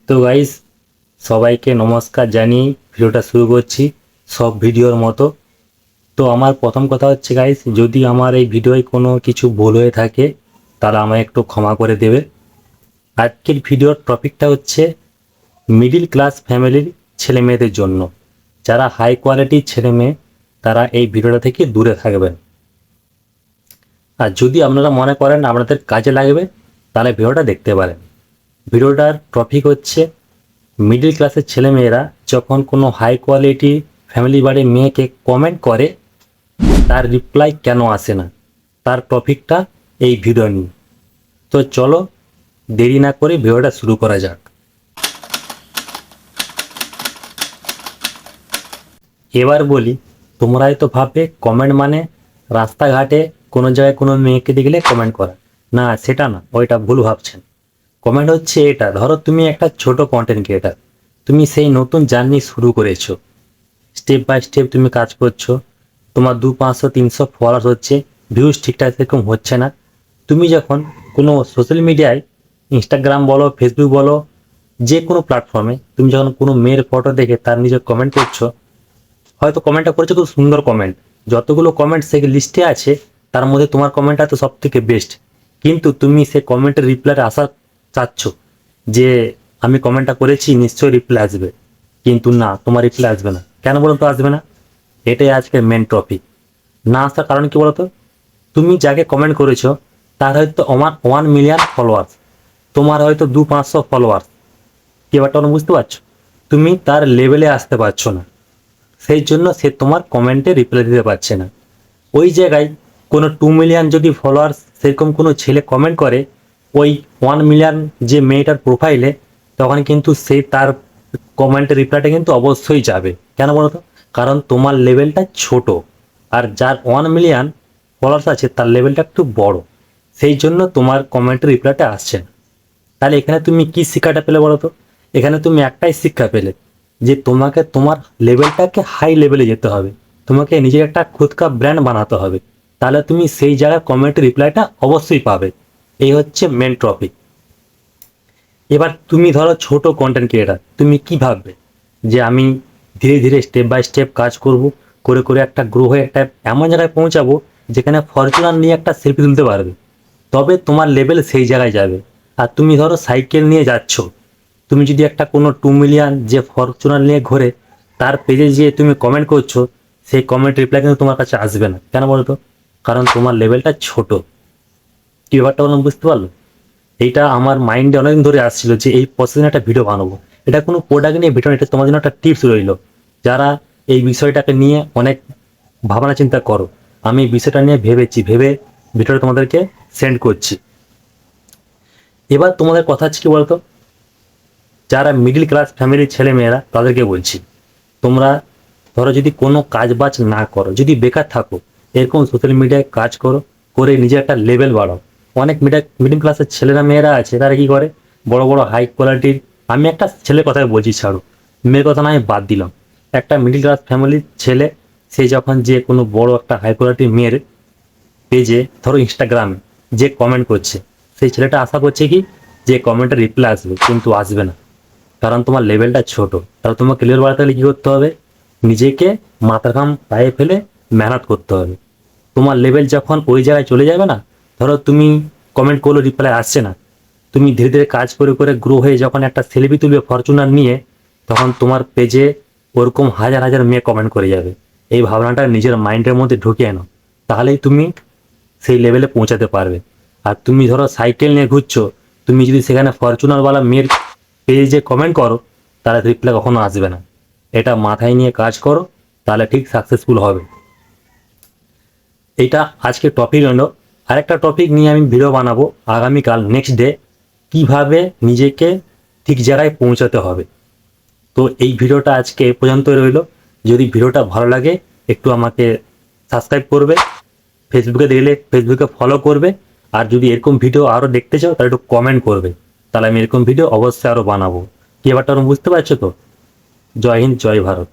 তো গাইস, সবাইকে নমস্কার জানিয়ে ভিডিওটা শুরু করছি সব ভিডিওর মতো। তো আমার প্রথম কথা হচ্ছে গাইস, যদি আমার এই ভিডিওয় কোনো কিছু ভুল হয়ে থাকে তারা আমায় একটু ক্ষমা করে দেবে। আজকের ভিডিওর টপিকটা হচ্ছে মিডিল ক্লাস ফ্যামিলির ছেলে মেয়েদের জন্য। যারা হাই কোয়ালিটির ছেলে মেয়ে তারা এই ভিডিওটা থেকে দূরে থাকবেন। আর যদি আপনারা মনে করেন আপনাদের কাজে লাগবে তাহলে ভিডিওটা দেখতে পারেন। ভিডিওটার টপিক হচ্ছে মিডল ক্লাসের ছেলেমেয়েরা যখন কোনো হাই কোয়ালিটি ফ্যামিলি বাড়ির মেয়েকে কমেন্ট করে তার রিপ্লাই কেন আসে না, তার টপিকটা এই ভিডিও নিয়ে। তো চলো দেরি না করে ভিডিওটা শুরু করা যাক। এবার বলি, তোমরা হয়তো ভাববে কমেন্ট মানে রাস্তাঘাটে কোনো জায়গায় কোনো মেয়েকে দেখলে কমেন্ট করা। না, সেটা না, ওইটা ভুল ভাবছেন। কমেন্ট হচ্ছে এটা, ধরো তুমি একটা ছোট কন্টেন্ট ক্রিয়েটার, তুমি সেই নতুন জার্নি শুরু করেছো, স্টেপ বাই স্টেপ তুমি কাজ করছো, তোমার 200-500-300 ফলোয়ার্স হচ্ছে, ভিউজ ঠিকঠাক সেরকম হচ্ছে না। তুমি যখন কোনো সোশ্যাল মিডিয়ায়, ইনস্টাগ্রাম বলো, ফেসবুক বলো, যে কোনো প্ল্যাটফর্মে তুমি যখন কোনো মেয়ের ফটো দেখে তার নিজে কমেন্ট করছো, হয়তো কমেন্টটা করেছো খুব সুন্দর কমেন্ট, যতগুলো কমেন্ট সেই লিস্টে আছে তার মধ্যে তোমার কমেন্টটা তো সব থেকে বেস্ট, কিন্তু তুমি সেই কমেন্টের রিপ্লাইয়ের আশা চাচ্ছ যে আমি কমেন্টটা করেছি নিশ্চয়ই রিপ্লাই আসবে, কিন্তু না, তোমার রিপ্লাই আসবে না। কেন বলুন তো আসবে না? এটাই আজকে মেন টপিক। না আসার কারণ কি বলতো? তুমি যাকে কমেন্ট করেছো তার হয়তো আমার 1 মিলিয়ন ফলোয়ার্স, তোমার হয়তো 200-500 ফলোয়ার্স। কি ব্যাপারটা বুঝতে পারছো? তুমি তার লেভেলে আসতে পারছো না, সেই জন্য সে তোমার কমেন্টে রিপ্লাই দিতে পারছে না। ওই জায়গায় কোনো 2 মিলিয়ন যদি ফলোয়ার্স সেরকম কোনো ছেলে কমেন্ট করে ওই 1 মিলিয়ন যে মেয়েটার প্রোফাইলে, তখন কিন্তু সেই তার কমেন্টের রিপ্লাইটা কিন্তু অবশ্যই যাবে। কেন বলো তো? কারণ তোমার লেভেলটা ছোট, আর যার 1 মিলিয়ন ফলোয়ার্স আছে তার লেভেলটা একটু বড়, সেই জন্য তোমার কমেন্টের রিপ্লাইটা আসছে না। তাহলে এখানে তুমি কি শিক্ষাটা পেলে বলো তো? এখানে তুমি একটাই শিক্ষা পেলে যে তোমাকে তোমার লেভেলটাকে হাই লেভেলে যেতে হবে, তোমাকে নিজের একটা খুদকা ব্র্যান্ড বানাতে হবে, তাহলে তুমি সেই জায়গায় কমেন্টের রিপ্লাইটা অবশ্যই পাবে। এই হচ্ছে মেন টপিক। এবার তুমি ধরো ছোট কন্টেন্ট ক্রিয়েটার, তুমি কি ভাববে যে আমি ধীরে ধীরে স্টেপ বাই স্টেপ কাজ করব, করে করে একটা গ্রো হয়ে একটা এমন জায়গায় পৌঁছাবো যেখানে ফরচুনার নিয়ে একটা সেলফি তুলতে পারবে, তবে তোমার লেভেল সেই জায়গায় যাবে। আর তুমি ধরো সাইকেল নিয়ে যাচ্ছ, তুমি যদি একটা কোনো 2 মিলিয়ন যে ফরচুনার নিয়ে ঘোরে তার পেজে গিয়ে তুমি কমেন্ট করছো, সেই কমেন্ট রিপ্লাই কিন্তু তোমার কাছে আসবে না। কেন বলো তো? কারণ তোমার লেভেলটা ছোট। কি ব্যাপারটা বললাম, বুঝতে পারলো? এইটা আমার মাইন্ডে অনেকদিন ধরে আসছিল যে এই প্রসেসে একটা ভিডিও বানাবো। এটা কোনো প্রোডাক্ট নিয়ে ভিডিও, এটা তোমার জন্য একটা টিপস রইলো যারা এই বিষয়টাকে নিয়ে অনেক ভাবনা চিন্তা করো। আমি এই বিষয়টা নিয়ে ভেবে ভিডিওটা তোমাদেরকে সেন্ড করছি। এবার তোমাদের কথা হচ্ছে কি বলতো, যারা মিডিল ক্লাস ফ্যামিলির ছেলে মেয়েরা তাদেরকে বলছি, তোমরা ধরো যদি কোনো কাজ বাজ না করো, যদি বেকার থাকো, এরকম সোশ্যাল মিডিয়ায় কাজ করো, করে নিজের একটা লেভেল বাড়াও। অনেক মিডিল ক্লাসের ছেলেরা মেয়েরা আছে, তারা কি করে বড় বড় হাই কোয়ালিটির, আমি একটা ছেলের কথাই বলছি, ছাড়ো মেয়ের কথা না, আমি বাদ দিলাম। একটা মিডিল ক্লাস ফ্যামিলির ছেলে, সে যখন যে কোনো বড় একটা হাই কোয়ালিটির মেয়ের পেজে ধরো ইনস্টাগ্রামে যে কমেন্ট করছে, সেই ছেলেটা আশা করছে কি যে কমেন্টের রিপ্লাই আসবে, কিন্তু আসবে না। কারণ তোমার লেভেলটা ছোট। তাহলে তোমাকে লেভেল বাড়াতে হলে কী করতে হবে? নিজেকে মাথা ঘাম পায়ে ফেলে মেহনত করতে হবে। তোমার লেভেল যখন ওই জায়গায় চলে যাবে না, ধরো তুমি কমেন্ট করলো রিপ্লাই আসছে না, তুমি ধীরে ধীরে কাজ করে করে গ্রো হয়ে যখন একটা সেলফি তুলবে ফরচুনার নিয়ে, তখন তোমার পেজে ওরকম হাজার হাজার মেয়ে কমেন্ট করে যাবে। এই ভাবনাটা নিজের মাইন্ডের মধ্যে ঢুকিয়ে নাও, তাহলেই তুমি সেই লেভেলে পৌঁছাতে পারবে। আর তুমি ধরো সাইকেল নিয়ে ঘুরছো, তুমি যদি সেখানে ফরচুনারওয়ালা মেয়ের পেজে কমেন্ট করো, তাহলে রিপ্লাই কখনো আসবে না। এটা মাথায় নিয়ে কাজ করো, তাহলে ঠিক সাকসেসফুল হবে। এটা আজকে টপিক হলো। আরেকটা টপিক নিয়ে আমি ভিডিও বানাবো আগামীকাল, নেক্সট ডে, কিভাবে নিজেকে ঠিক জায়গায় পৌঁছাতে হবে। তো এই ভিডিওটা আজকে এ পর্যন্তই রইল। যদি ভিডিওটা ভালো লাগে একটু আমাকে সাবস্ক্রাইব করবে, ফেসবুকে দেখলে ফেসবুকে ফলো করবে, আর যদি এরকম ভিডিও আরও দেখতে চাও তাহলে একটু কমেন্ট করবে, তাহলে আমি এরকম ভিডিও অবশ্যই আরও বানাবো। কি ব্যাপারটা বুঝতে পারছো তো? জয় হিন্দ, জয় ভারত।